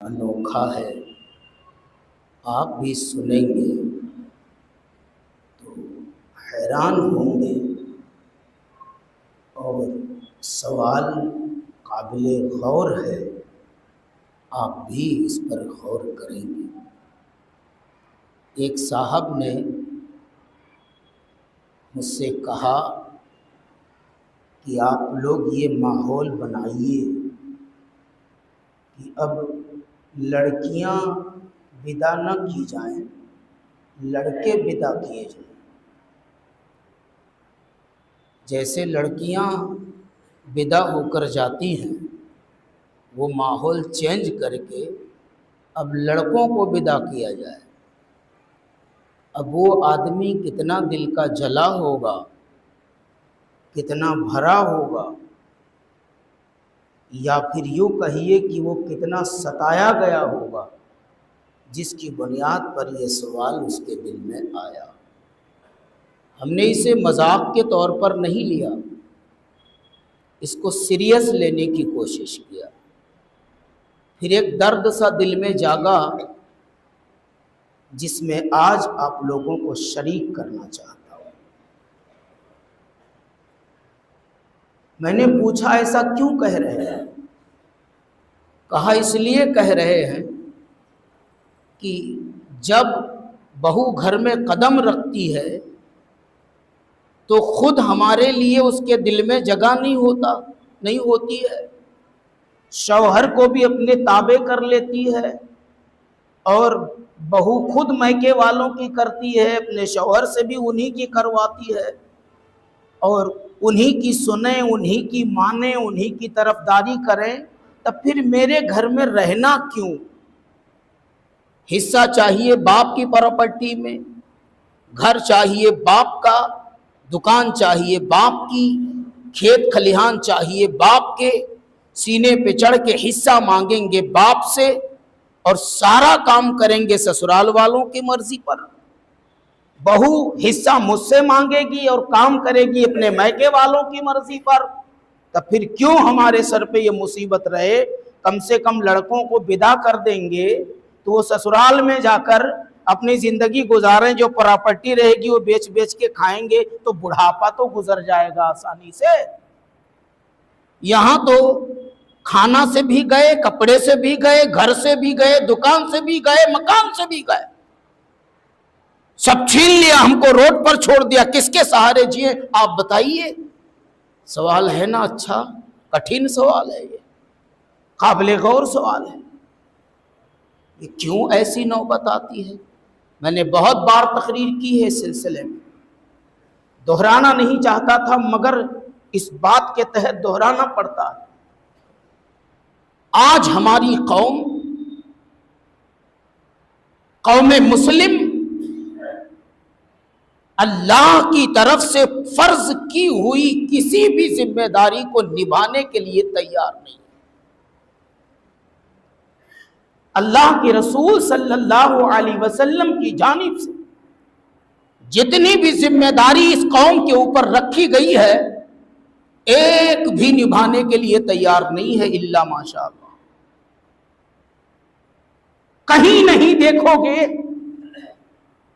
انوکھا ہے، آپ بھی سنیں گے تو حیران ہوں گے، اور سوال قابل غور ہے، آپ بھی اس پر غور کریں گے۔ ایک صاحب نے مجھ سے کہا کہ آپ لوگ یہ ماحول بنائیے کہ اب لڑکیاں ودا نہ کی جائیں، لڑکے ودا کیے جائیں۔ جیسے لڑکیاں ودا ہو کر جاتی ہیں، وہ ماحول چینج کر کے اب لڑکوں کو ودا کیا جائے۔ اب وہ آدمی کتنا دل کا جلا ہوگا، کتنا بھرا ہوگا، یا پھر یوں کہیے کہ وہ کتنا ستایا گیا ہوگا، جس کی بنیاد پر یہ سوال اس کے دل میں آیا۔ ہم نے اسے مذاق کے طور پر نہیں لیا، اس کو سیریس لینے کی کوشش کیا۔ پھر ایک درد سا دل میں جاگا، جس میں آج آپ لوگوں کو شریک کرنا چاہتا ہوں۔ میں نے پوچھا ایسا کیوں کہہ رہے ہیں؟ کہا اس لیے کہہ رہے ہیں کہ جب بہو گھر میں قدم رکھتی ہے تو خود ہمارے لیے اس کے دل میں جگہ نہیں ہوتی ہے، شوہر کو بھی اپنے تابع کر لیتی ہے، اور بہو خود میکے والوں کی کرتی ہے، اپنے شوہر سے بھی انہی کی کرواتی ہے، اور انہی کی سنیں، انہی کی مانیں، انہی کی طرفداری کریں، تب پھر میرے گھر میں رہنا کیوں؟ حصہ چاہیے باپ کی پراپرٹی میں، گھر چاہیے باپ کا، دکان چاہیے باپ کی، کھیت کھلیہان چاہیے باپ کے، سینے پہ چڑھ کے حصہ مانگیں گے باپ سے، اور سارا کام کریں گے سسرال والوں کی مرضی پر۔ بہو حصہ مجھ سے مانگے گی اور کام کرے گی اپنے میکے والوں کی مرضی پر، تب پھر کیوں ہمارے سر پہ یہ مصیبت رہے؟ کم سے کم لڑکوں کو ودا کر دیں گے تو وہ سسرال میں جا کر اپنی زندگی گزاریں، جو پراپرٹی رہے گی وہ بیچ بیچ کے کھائیں گے، تو بڑھاپا تو گزر جائے گا آسانی سے۔ یہاں تو کھانا سے بھی گئے، کپڑے سے بھی گئے، گھر سے بھی گئے، دکان سے بھی گئے، مکان سے بھی گئے، سب چھین لیا، ہم کو روڈ پر چھوڑ دیا، کس کے سہارے جیے؟ آپ بتائیے۔ سوال ہے نا؟ اچھا کٹھن سوال ہے، یہ قابل غور سوال ہے۔ یہ کیوں ایسی نوبت آتی ہے؟ میں نے بہت بار تقریر کی ہے اس سلسلے میں، دہرانا نہیں چاہتا تھا، مگر اس بات کے تحت دہرانا پڑتا ہے۔ آج ہماری قوم مسلم اللہ کی طرف سے فرض کی ہوئی کسی بھی ذمہ داری کو نبھانے کے لیے تیار نہیں۔ اللہ کے رسول صلی اللہ علیہ وسلم کی جانب سے جتنی بھی ذمہ داری اس قوم کے اوپر رکھی گئی ہے، ایک بھی نبھانے کے لیے تیار نہیں ہے، الا ماشاء اللہ۔ کہیں نہیں دیکھو گے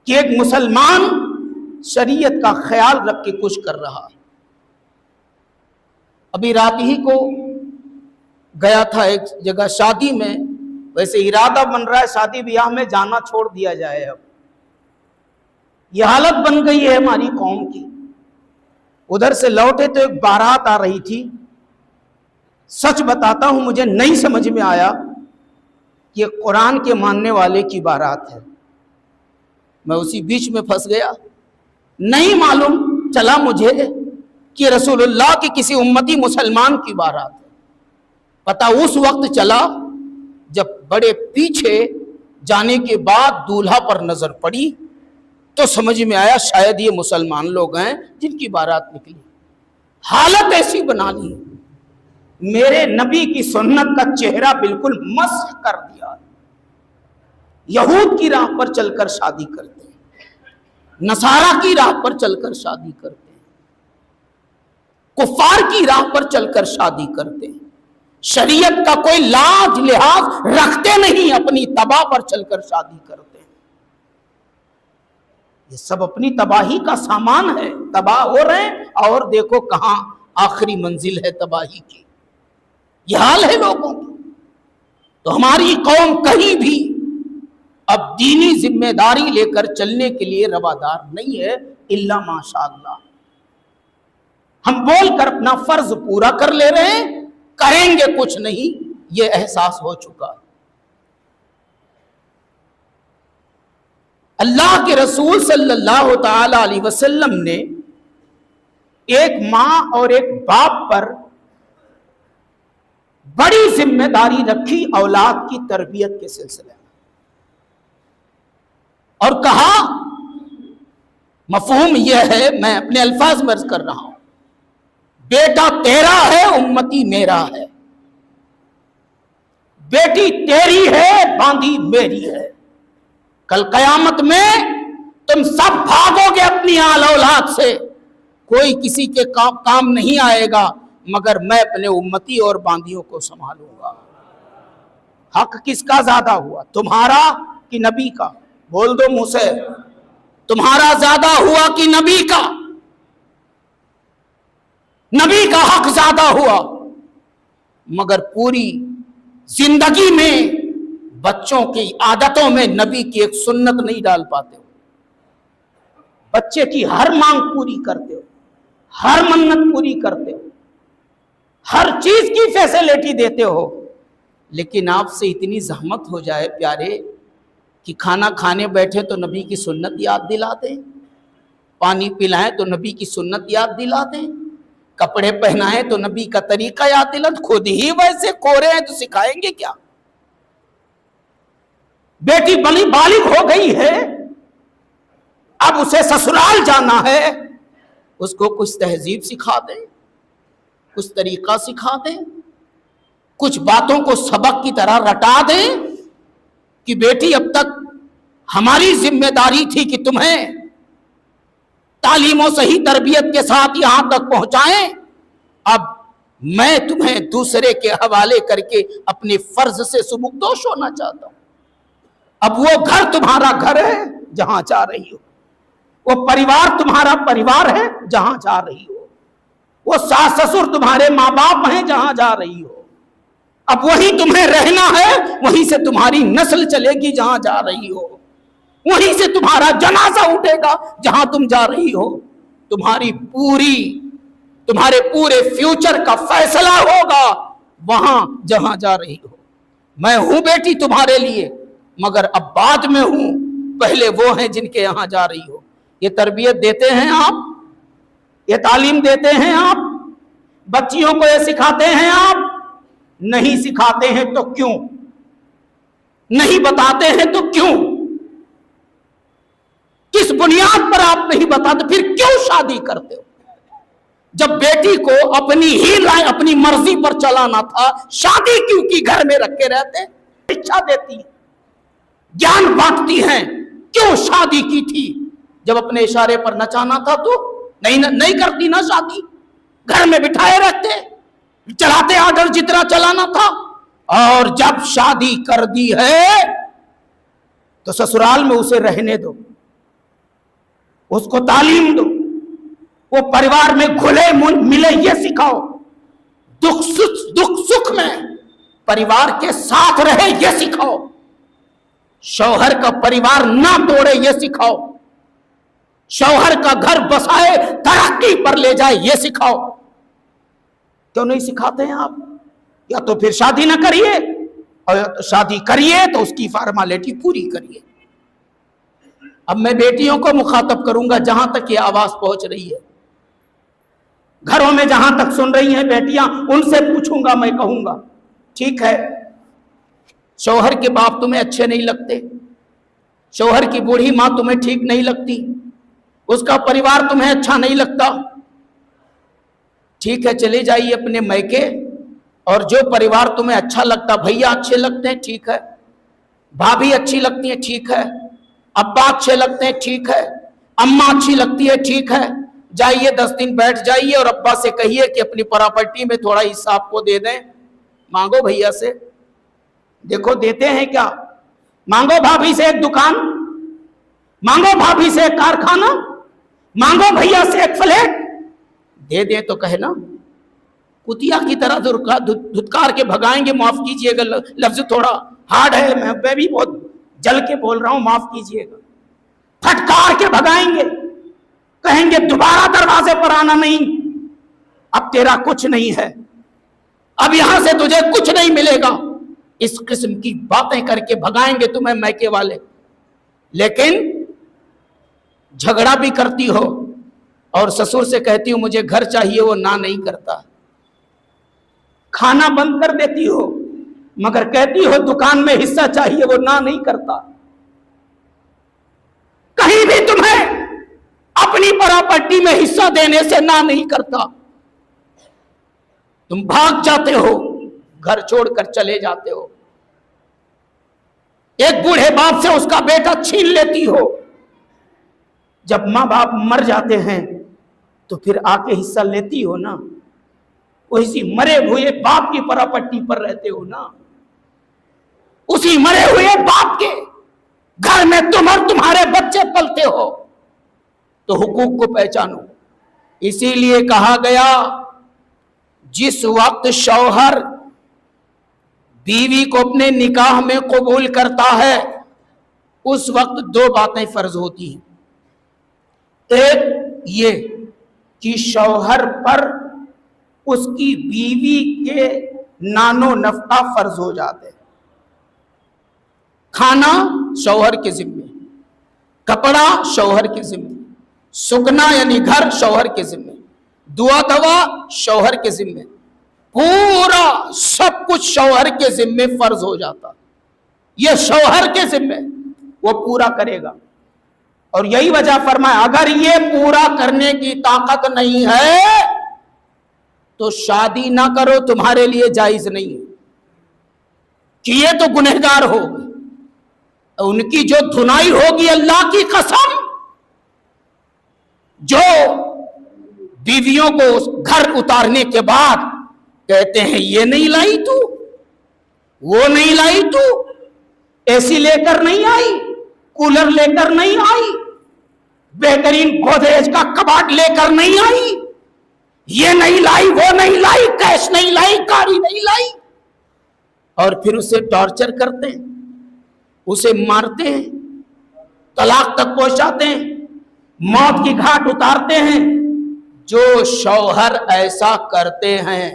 کہ ایک مسلمان شریعت کا خیال رکھ کے کچھ کر رہا ہے۔ ابھی رات ہی کو گیا تھا ایک جگہ شادی میں، ویسے ارادہ بن رہا ہے شادی بیاہ میں جانا چھوڑ دیا جائے۔ اب یہ حالت بن گئی ہے ہماری قوم کی۔ ادھر سے لوٹے تو ایک بارات آ رہی تھی، سچ بتاتا ہوں مجھے نہیں سمجھ میں آیا کہ قرآن کے ماننے والے کی بارات ہے۔ میں اسی بیچ میں پھنس گیا، نہیں معلوم چلا مجھے کہ رسول اللہ کی کسی امتی مسلمان کی بارات ہے۔ پتہ اس وقت چلا جب بڑے پیچھے جانے کے بعد دولہا پر نظر پڑی تو سمجھ میں آیا شاید یہ مسلمان لوگ ہیں جن کی بارات نکلی۔ حالت ایسی بنا لی، میرے نبی کی سنت کا چہرہ بالکل مسخ کر دیا۔ یہود کی راہ پر چل کر شادی کرتے ہیں، نصارہ کی راہ پر چل کر شادی کرتے ہیں، کفار کی راہ پر چل کر شادی کرتے ہیں، شریعت کا کوئی لاج لحاظ رکھتے نہیں، اپنی تباہ پر چل کر شادی کرتے ہیں۔ یہ سب اپنی تباہی کا سامان ہے، تباہ ہو رہے ہیں اور دیکھو کہاں آخری منزل ہے تباہی کی۔ یہ حال ہے لوگوں کی۔ تو ہماری قوم کہیں بھی اب دینی ذمہ داری لے کر چلنے کے لیے روادار نہیں ہے، الا ماشاء اللہ۔ ہم بول کر اپنا فرض پورا کر لے رہے ہیں، کریں گے کچھ نہیں، یہ احساس ہو چکا۔ اللہ کے رسول صلی اللہ تعالی علیہ وسلم نے ایک ماں اور ایک باپ پر بڑی ذمہ داری رکھی اولاد کی تربیت کے سلسلے میں، اور کہا، مفہوم یہ ہے، میں اپنے الفاظ میں عرض کر رہا ہوں، بیٹا تیرا ہے، امتی میرا ہے، بیٹی تیری ہے، باندھی میری ہے۔ کل قیامت میں تم سب بھاگو گے اپنی آل اولاد سے، کوئی کسی کے کام نہیں آئے گا مگر میں اپنے امتی اور باندیوں کو سنبھالوں گا۔ حق کس کا زیادہ ہوا، تمہارا کہ نبی کا؟ بول دو منہ سے، تمہارا زیادہ ہوا کہ نبی کا؟ نبی کا حق زیادہ ہوا، مگر پوری زندگی میں بچوں کی عادتوں میں نبی کی ایک سنت نہیں ڈال پاتے ہو۔ بچے کی ہر مانگ پوری کرتے ہو، ہر منت پوری کرتے ہو، ہر چیز کی فیسلٹی دیتے ہو، لیکن آپ سے اتنی زحمت ہو جائے پیارے کہ کھانا کھانے بیٹھے تو نبی کی سنت یاد دلا دیں، پانی پلائیں تو نبی کی سنت یاد دلا دیں، کپڑے پہنائیں تو نبی کا طریقہ یاد دلا دیں۔ خود ہی ویسے کورے ہیں تو سکھائیں گے کیا؟ بیٹی بلی بالغ ہو گئی ہے، اب اسے سسرال جانا ہے، اس کو کچھ تہذیب سکھا دیں، کچھ طریقہ سکھا دیں، کچھ باتوں کو سبق کی طرح رٹا دیں کہ بیٹی اب تک ہماری ذمہ داری تھی کہ تمہیں تعلیم و صحیح تربیت کے ساتھ یہاں تک پہنچائیں، اب میں تمہیں دوسرے کے حوالے کر کے اپنے فرض سے سبکدوش ہونا چاہتا ہوں۔ اب وہ گھر تمہارا گھر ہے جہاں جا رہی ہو، وہ پریوار تمہارا پریوار ہے جہاں جا رہی ہو، وہ ساس سسر تمہارے ماں باپ ہیں جہاں جا رہی ہو، اب وہی تمہیں رہنا ہے، وہیں سے تمہاری نسل چلے گی جہاں جا رہی ہو، وہیں سے تمہارا جنازہ اٹھے گا جہاں تم جا رہی ہو، تمہارے پورے فیوچر کا فیصلہ ہوگا وہاں جہاں جا رہی ہو۔ میں ہوں بیٹی تمہارے لیے، مگر اب بعد میں ہوں، پہلے وہ ہیں جن کے یہاں جا رہی ہو۔ یہ تربیت دیتے ہیں آپ، یہ تعلیم دیتے ہیں آپ، بچیوں کو یہ سکھاتے ہیں آپ؟ نہیں سکھاتے ہیں تو کیوں؟ نہیں بتاتے ہیں تو کیوں؟ کس بنیاد پر آپ نہیں بتاتے؟ پھر کیوں شادی کرتے ہو؟ جب بیٹی کو اپنی مرضی پر چلانا تھا، شادی کیوں کی؟ گھر میں رکھ کے رہتے، اچھا دیتی ہیں، جان بانٹتی ہیں، کیوں شادی کی تھی؟ جب اپنے اشارے پر نچانا تھا تو نہیں کرتی نا شادی، گھر میں بٹھائے رکھتے، چلاتے آرڈر جتنا چلانا تھا۔ اور جب شادی کر دی ہے تو سسرال میں اسے رہنے دو، اس کو تعلیم دو، وہ پریوار میں گھلے ملے یہ سکھاؤ، دکھ سکھ میں پریوار کے ساتھ رہے یہ سکھاؤ، شوہر کا پریوار نہ توڑے یہ سکھاؤ، شوہر کا گھر بسائے ترقی پر لے جائے یہ سکھاؤ۔ کیوں نہیں سکھاتے ہیں آپ؟ یا تو پھر شادی نہ کریے، اور شادی کریے تو اس کی فارمیلٹی پوری کریے۔ اب میں بیٹیوں کو مخاطب کروں گا جہاں تک یہ آواز پہنچ رہی ہے، گھروں میں جہاں تک سن رہی ہیں بیٹیاں، ان سے پوچھوں گا، میں کہوں گا ٹھیک ہے شوہر کے باپ تمہیں اچھے نہیں لگتے، شوہر کی بوڑھی ماں تمہیں ٹھیک نہیں لگتی، اس کا پریوار تمہیں اچھا نہیں لگتا، ٹھیک ہے چلے جائیے اپنے میکے، اور جو پریوار تمہیں اچھا لگتا، بھیا اچھے لگتے ہیں ٹھیک ہے، بھابھی اچھی لگتی ہیں ٹھیک ہے، ابا اچھے لگتے ہیں ٹھیک ہے، اماں اچھی لگتی ہے ٹھیک ہے، جائیے 10 دن بیٹھ جائیے اور ابا سے کہیے کہ اپنی پراپرٹی میں تھوڑا حصہ آپ کو دے دیں، مانگو بھیا سے، دیکھو دیتے ہیں کیا. مانگو بھابھی سے ایک دکان، مانگو بھابھی سے ایک کارخانہ، مانگو بھیا سے ایک فلیٹ، دے دے تو کہے نا کتیا کی طرح دھتکار کے بھگائیں گے. معاف کیجئے گا لفظ تھوڑا ہارڈ ہے، میں بھی بہت جل کے بول رہا ہوں، معاف کیجئے گا. پھٹکار کے بھگائیں گے، کہیں گے دوبارہ دروازے پر آنا نہیں، اب تیرا کچھ نہیں ہے، اب یہاں سے تجھے کچھ نہیں ملے گا. اس قسم کی باتیں کر کے بھگائیں گے تمہیں میکے والے. لیکن جھگڑا بھی کرتی ہو اور سسر سے کہتی ہو مجھے گھر چاہیے، وہ نہ نہیں کرتا. کھانا بند کر دیتی ہو مگر کہتی ہو دکان میں حصہ چاہیے، وہ نہ نہیں کرتا. کہیں بھی تمہیں اپنی پراپرٹی میں حصہ دینے سے نہ نہیں کرتا. تم بھاگ جاتے ہو، گھر چھوڑ کر چلے جاتے ہو. ایک بوڑھے باپ سے اس کا بیٹا چھین لیتی ہو. جب ماں باپ مر جاتے ہیں تو پھر آ کے حصہ لیتی ہو نا. اسی مرے ہوئے باپ کی پراپرٹی پر رہتے ہو نا. اسی مرے ہوئے باپ کے گھر میں تم اور تمہارے بچے پلتے ہو. تو حقوق کو پہچانو. اسی لیے کہا گیا جس وقت شوہر بیوی کو اپنے نکاح میں قبول کرتا ہے اس وقت دو باتیں فرض ہوتی ہیں. ایک یہ کہ شوہر پر اس کی بیوی کے نان و نفقہ فرض ہو جاتے ہیں. کھانا شوہر کے ذمے، کپڑا شوہر کے ذمے، سکنا یعنی گھر شوہر کے ذمے، دعا دوا شوہر کے ذمے، پورا سب کچھ شوہر کے ذمے فرض ہو جاتا. یہ شوہر کے ذمے وہ پورا کرے گا. اور یہی وجہ فرمایا اگر یہ پورا کرنے کی طاقت نہیں ہے تو شادی نہ کرو، تمہارے لیے جائز نہیں ہے. کہ یہ تو گنہگار ہوگی، ان کی جو دھنائی ہوگی اللہ کی قسم، جو بیویوں کو گھر اتارنے کے بعد کہتے ہیں یہ نہیں لائی تو، وہ نہیں لائی تو، اے سی لے کر نہیں آئی، کولر لے کر نہیں آئی، بہترین گودریج کا کباڑ لے کر نہیں آئی، یہ نہیں لائی، وہ نہیں لائی، کیش نہیں لائی، گاڑی نہیں لائی. اور پھر اسے ٹارچر کرتے ہیں، اسے مارتے ہیں، طلاق تک پہنچاتے ہیں، موت کی گھاٹ اتارتے ہیں. جو شوہر ایسا کرتے ہیں،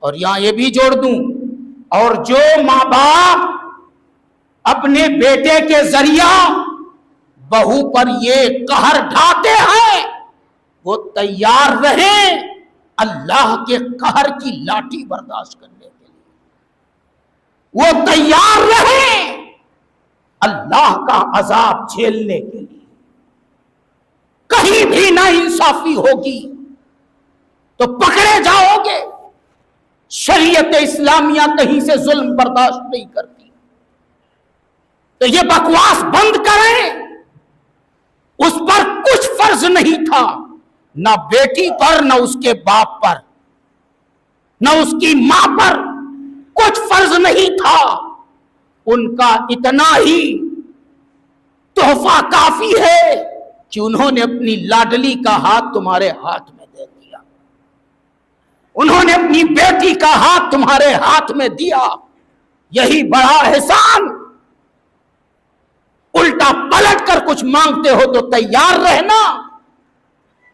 اور یہاں یہ بھی جوڑ دوں، اور جو ماں باپ اپنے بیٹے کے ذریعہ بہو پر یہ قہر ڈھاتے ہیں وہ تیار رہیں اللہ کے قہر کی لاٹھی برداشت کرنے کے لیے. وہ تیار رہیں اللہ کا عذاب جھیلنے کے لیے. کہیں بھی نا انصافی ہوگی تو پکڑے جاؤ گے. شریعت اسلامیہ کہیں سے ظلم برداشت نہیں کرتی. تو یہ بکواس بند کریں. اس پر کچھ فرض نہیں تھا، نہ بیٹی پر، نہ اس کے باپ پر، نہ اس کی ماں پر کچھ فرض نہیں تھا. ان کا اتنا ہی تحفہ کافی ہے کہ انہوں نے اپنی لاڈلی کا ہاتھ تمہارے ہاتھ میں دے دیا، انہوں نے اپنی بیٹی کا ہاتھ تمہارے ہاتھ میں دیا. یہی بڑا احسان. الٹا پلٹ کر کچھ مانگتے ہو تو تیار رہنا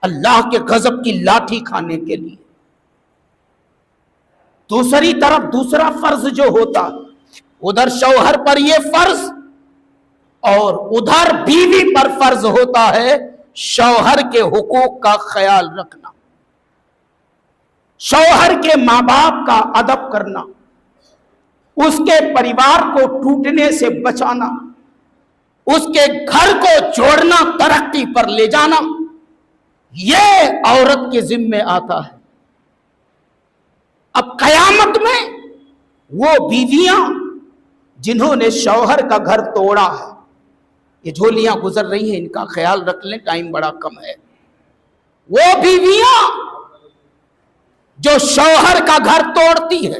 اللہ کے غضب کی لاٹھی کھانے کے لیے. دوسری طرف دوسرا فرض جو ہوتا، ادھر شوہر پر یہ فرض اور ادھر بیوی پر فرض ہوتا ہے شوہر کے حقوق کا خیال رکھنا، شوہر کے ماں باپ کا ادب کرنا، اس کے پریوار کو ٹوٹنے سے بچانا، اس کے گھر کو جوڑنا، ترقی پر لے جانا. یہ عورت کے ذمے آتا ہے. اب قیامت میں وہ بیویاں جنہوں نے شوہر کا گھر توڑا ہے، یہ جھولیاں گزر رہی ہیں، ان کا خیال رکھ لیں، ٹائم بڑا کم ہے. وہ بیویاں جو شوہر کا گھر توڑتی ہے،